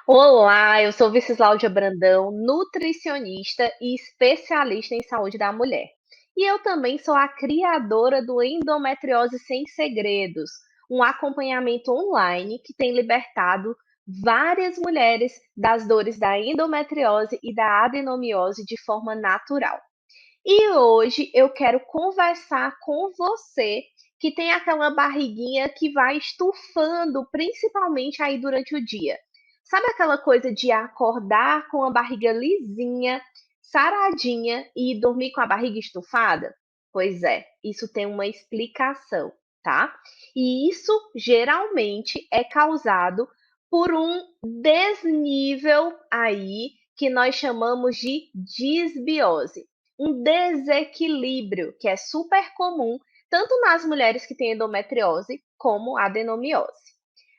Olá, eu sou Vicesláudia Brandão, nutricionista e especialista em saúde da mulher. E eu também sou a criadora do Endometriose Sem Segredos, um acompanhamento online que tem libertado várias mulheres das dores da endometriose e da adenomiose de forma natural. E hoje eu quero conversar com você que tem aquela barriguinha que vai estufando, principalmente aí durante o dia. Sabe aquela coisa de acordar com a barriga lisinha, saradinha e dormir com a barriga estufada? Pois é, isso tem uma explicação, tá? E isso geralmente é causado por um desnível aí que nós chamamos de disbiose, um desequilíbrio que é super comum tanto nas mulheres que têm endometriose como adenomiose.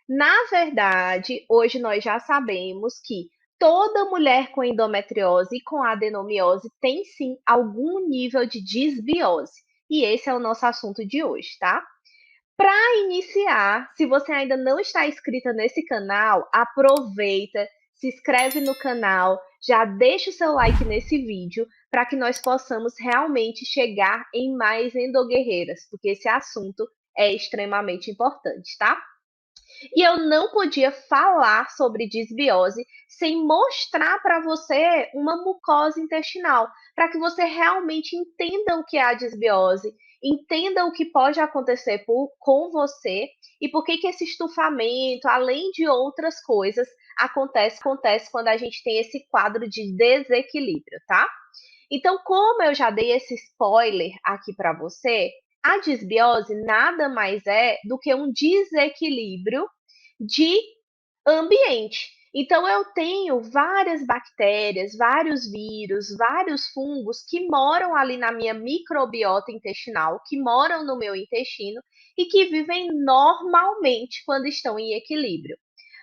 Na verdade, hoje nós já sabemos que toda mulher com endometriose e com adenomiose tem sim algum nível de disbiose. E esse é o nosso assunto de hoje, tá? Para iniciar, se você ainda não está inscrita nesse canal, aproveita, se inscreve no canal, já deixa o seu like nesse vídeo para que nós possamos realmente chegar em mais endoguerreiras, porque esse assunto é extremamente importante, tá? E eu não podia falar sobre disbiose sem mostrar para você uma mucosa intestinal, para que você realmente entenda o que é a disbiose, entenda o que pode acontecer com você e por que esse estufamento, além de outras coisas, acontece quando a gente tem esse quadro de desequilíbrio, tá? Então, como eu já dei esse spoiler aqui para você, a disbiose nada mais é do que um desequilíbrio de ambiente. Então, eu tenho várias bactérias, vários vírus, vários fungos que moram ali na minha microbiota intestinal, que moram no meu intestino e que vivem normalmente quando estão em equilíbrio.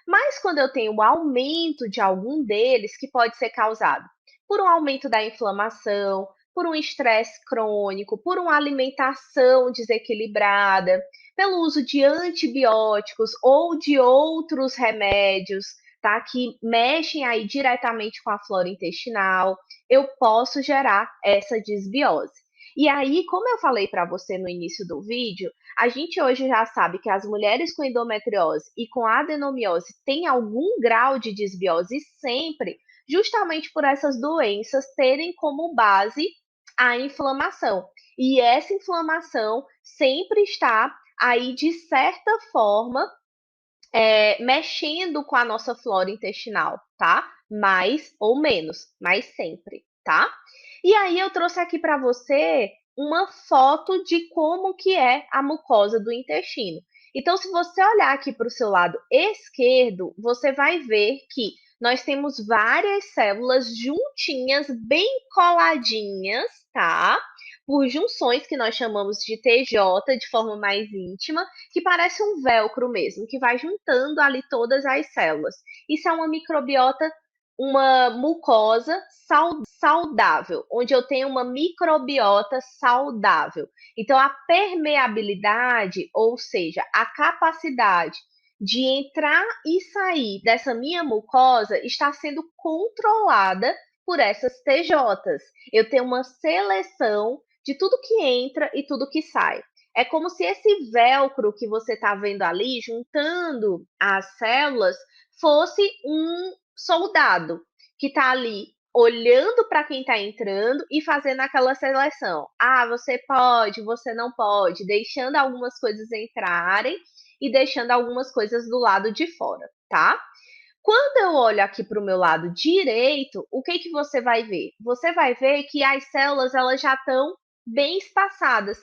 Mas quando eu tenho o aumento de algum deles, que pode ser causado por um aumento da inflamação, por um estresse crônico, por uma alimentação desequilibrada, pelo uso de antibióticos ou de outros remédios, tá? Que mexem aí diretamente com a flora intestinal, eu posso gerar essa disbiose. E aí, como eu falei para você no início do vídeo, a gente hoje já sabe que as mulheres com endometriose e com adenomiose têm algum grau de disbiose sempre, justamente por essas doenças terem como base a inflamação. E essa inflamação sempre está aí, de certa forma, mexendo com a nossa flora intestinal, tá? Mais ou menos, mas sempre, tá? E aí eu trouxe aqui para você uma foto de como que é a mucosa do intestino. Então, se você olhar aqui para o seu lado esquerdo, você vai ver que nós temos várias células juntinhas, bem coladinhas, tá? Por junções que nós chamamos de TJ, de forma mais íntima, que parece um velcro mesmo, que vai juntando ali todas as células. Isso é uma microbiota, uma mucosa saudável, onde eu tenho uma microbiota saudável. Então, a permeabilidade, ou seja, a capacidade de entrar e sair dessa minha mucosa está sendo controlada por essas TJs. Eu tenho uma seleção de tudo que entra e tudo que sai. É como se esse velcro que você está vendo ali, juntando as células, fosse um soldado que está ali olhando para quem está entrando e fazendo aquela seleção. Ah, você pode, você não pode, deixando algumas coisas entrarem e deixando algumas coisas do lado de fora, tá? Quando eu olho aqui para o meu lado direito, o que que você vai ver? Você vai ver que as células elas já estão bem espaçadas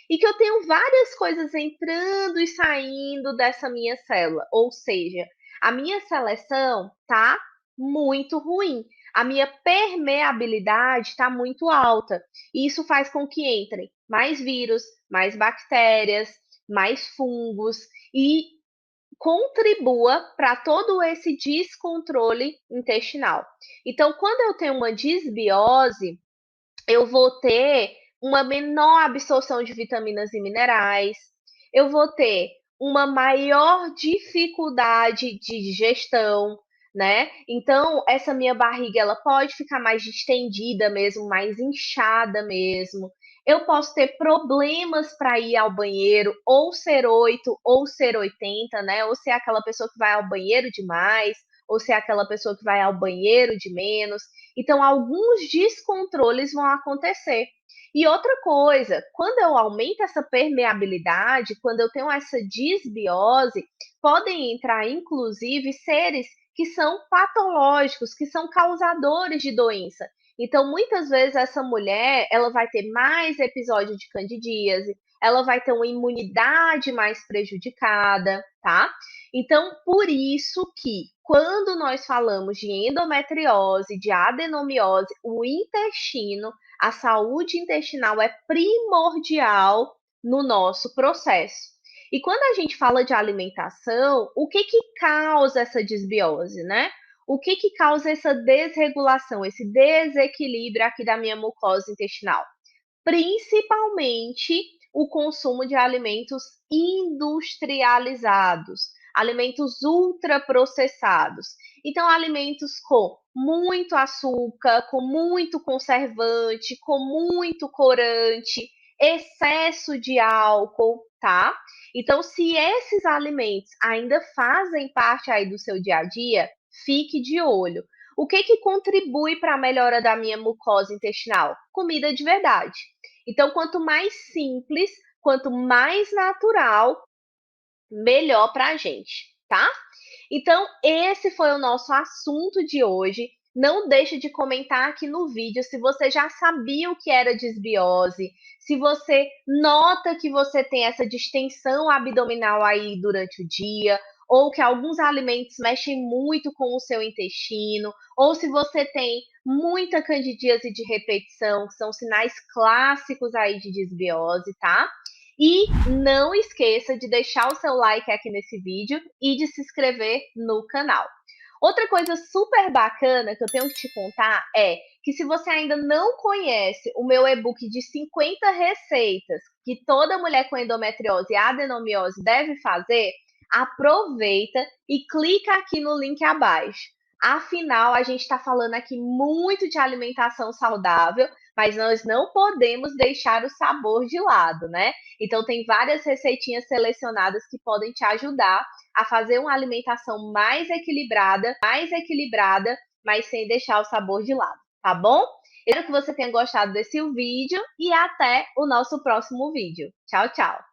e que eu tenho várias coisas entrando e saindo dessa minha célula, ou seja, a minha seleção tá muito ruim. A minha permeabilidade está muito alta. E isso faz com que entrem mais vírus, mais bactérias, mais fungos e contribua para todo esse descontrole intestinal. Então, quando eu tenho uma disbiose, eu vou ter uma menor absorção de vitaminas e minerais, eu vou ter uma maior dificuldade de digestão, né? Então, essa minha barriga, ela pode ficar mais distendida mesmo, mais inchada mesmo. Eu posso ter problemas para ir ao banheiro, ou ser 8, ou ser 80, né? Ou ser aquela pessoa que vai ao banheiro demais, ou ser aquela pessoa que vai ao banheiro de menos. Então, alguns descontroles vão acontecer. E outra coisa, quando eu aumento essa permeabilidade, quando eu tenho essa disbiose, podem entrar inclusive seres que são patológicos, que são causadores de doença. Então, muitas vezes essa mulher, ela vai ter mais episódio de candidíase, ela vai ter uma imunidade mais prejudicada, tá? Então, por isso que quando nós falamos de endometriose, de adenomiose, o intestino, a saúde intestinal é primordial no nosso processo. E quando a gente fala de alimentação, o que causa essa desbiose, né? O que causa essa desregulação, esse desequilíbrio aqui da minha mucosa intestinal? Principalmente o consumo de alimentos industrializados, alimentos ultraprocessados. Então, alimentos com muito açúcar, com muito conservante, com muito corante, excesso de álcool, tá? Então, se esses alimentos ainda fazem parte aí do seu dia a dia, fique de olho. O que contribui para a melhora da minha mucosa intestinal? Comida de verdade. Então, quanto mais simples, quanto mais natural, melhor para a gente, tá? Então, esse foi o nosso assunto de hoje. Não deixe de comentar aqui no vídeo se você já sabia o que era desbiose, se você nota que você tem essa distensão abdominal aí durante o dia, ou que alguns alimentos mexem muito com o seu intestino, ou se você tem muita candidíase de repetição, que são sinais clássicos aí de desbiose, tá? E não esqueça de deixar o seu like aqui nesse vídeo e de se inscrever no canal. Outra coisa super bacana que eu tenho que te contar é que se você ainda não conhece o meu e-book de 50 receitas que toda mulher com endometriose e adenomiose deve fazer, aproveita e clica aqui no link abaixo. Afinal, a gente está falando aqui muito de alimentação saudável, mas nós não podemos deixar o sabor de lado, né? Então, tem várias receitinhas selecionadas que podem te ajudar a fazer uma alimentação mais equilibrada, mas sem deixar o sabor de lado, tá bom? Espero que você tenha gostado desse vídeo e até o nosso próximo vídeo. Tchau, tchau!